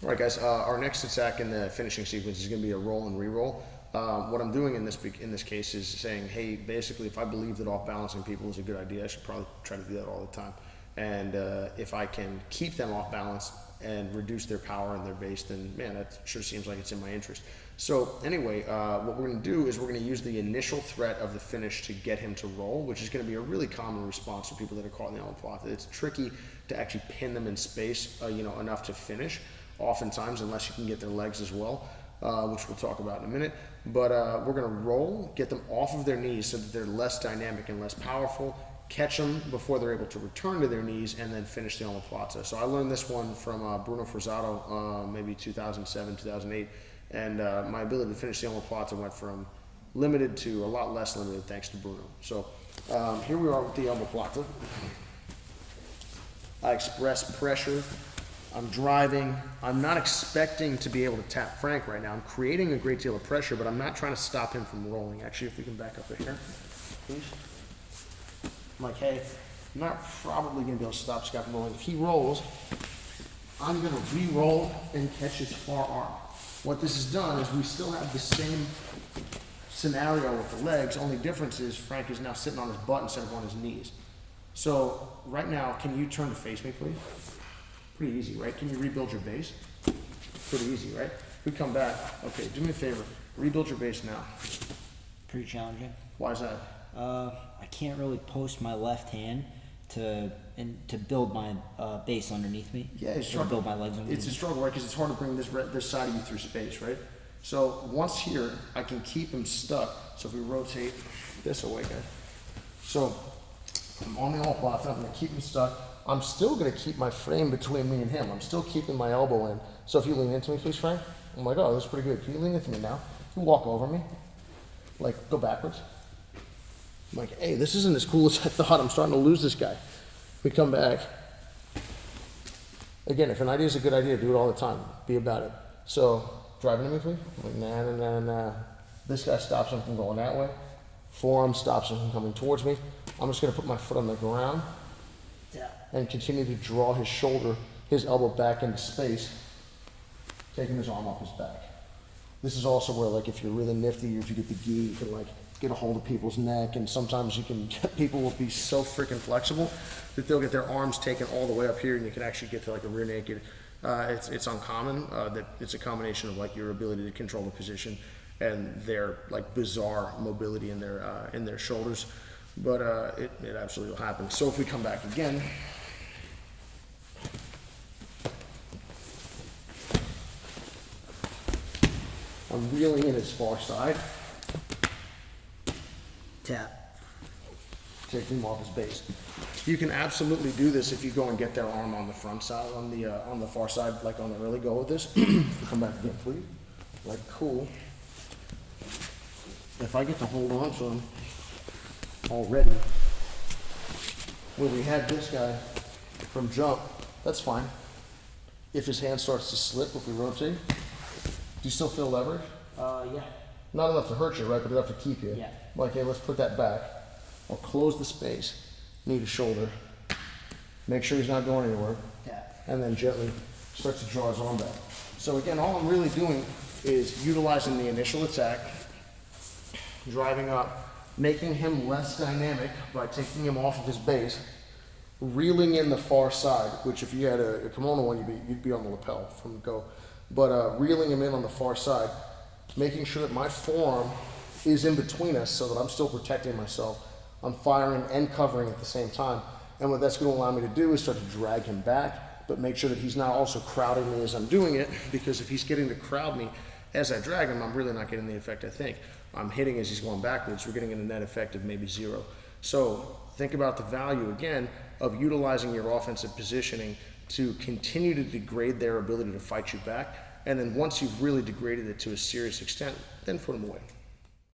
All right, guys. Our next attack in the finishing sequence is going to be a roll and re-roll. What I'm doing in this case is saying, hey, basically, if I believe that off balancing people is a good idea, I should probably try to do that all the time. And if I can keep them off balance and reduce their power and their base, then man, that sure seems like it's in my interest. So anyway, what we're going to do is we're going to use the initial threat of the finish to get him to roll, which is going to be a really common response to people that are caught in the Omoplata. It's tricky to actually pin them in space, enough to finish. Oftentimes, unless you can get their legs as well, which we'll talk about in a minute. But we're going to roll, get them off of their knees so that they're less dynamic and less powerful, catch them before they're able to return to their knees, and then finish the Omoplata. So I learned this one from Bruno Forzato, maybe 2007, 2008, and my ability to finish the Omoplata went from limited to a lot less limited thanks to Bruno. So here we are with the Omoplata. I express pressure. I'm driving. I'm not expecting to be able to tap Frank right now. I'm creating a great deal of pressure, but I'm not trying to stop him from rolling. Actually, if we can back up right here, please. I'm like, hey, I'm not probably going to be able to stop Scott from rolling. If he rolls, I'm going to re-roll and catch his far arm. What this has done is we still have the same scenario with the legs. Only difference is Frank is now sitting on his butt instead of on his knees. So right now, can you turn to face me, please? Pretty easy, right? Can you rebuild your base? Pretty easy, right? If we come back, okay, do me a favor. Rebuild your base now. Pretty challenging. Why is that? I can't really post my left hand to build my base underneath me. Yeah, it's to build my legs underneath It's me. a struggle, right? Because it's hard to bring this side of you through space, right? So once here, I can keep him stuck. So if we rotate this away, guys. So I'm on the Omoplata. I'm going to keep him stuck. I'm still going to keep my frame between me and him. I'm still keeping my elbow in. So if you lean into me, please, Frank. I'm like, oh, that's pretty good. Can you lean into me now? You walk over me. Like, go backwards. I'm like, hey, this isn't as cool as I thought. I'm starting to lose this guy. We come back. Again, if an idea is a good idea, do it all the time. Be about it. So, driving to me, please. I'm like, nah. This guy stops him from going that way. Forearm stops him from coming towards me. I'm just going to put my foot on the ground and continue to draw his shoulder, his elbow back into space, taking his arm off his back. This is also where, like, if you're really nifty, or if you get the gi, you can, like, get a hold of people's neck, and sometimes you can get people will be so freaking flexible that they'll get their arms taken all the way up here, and you can actually get to, like, a rear naked. It's uncommon. That it's a combination of, like, your ability to control the position and their, like, bizarre mobility in their shoulders. But it absolutely will happen. So if we come back again, I'm reeling in his far side. Tap. Taking him off his base. You can absolutely do this if you go and get their arm on the front side, on the far side, like on the early go with this. Come back again, please. Like, cool. If I get to hold on to him already, where we had this guy from jump, that's fine. If his hand starts to slip, if we rotate, do you still feel leverage? Yeah. Not enough to hurt you, right? But enough to keep you. Yeah. Like, hey, let's put that back. I'll close the space, knee to shoulder. Make sure he's not going anywhere. Tap. And then gently start to draw his arm back. So again, all I'm really doing is utilizing the initial attack, driving up, making him less dynamic by taking him off of his base, reeling in the far side, which if you had a kimono one, you'd be on the lapel from go. But reeling him in on the far side, making sure that my forearm is in between us so that I'm still protecting myself. I'm firing and covering at the same time. And what that's going to allow me to do is start to drag him back, but make sure that he's not also crowding me as I'm doing it, because if he's getting to crowd me as I drag him, I'm really not getting the effect I think. I'm hitting as he's going backwards. We're getting a net effect of maybe 0. So think about the value, again, of utilizing your offensive positioning to continue to degrade their ability to fight you back. And then once you've really degraded it to a serious extent, then put them away.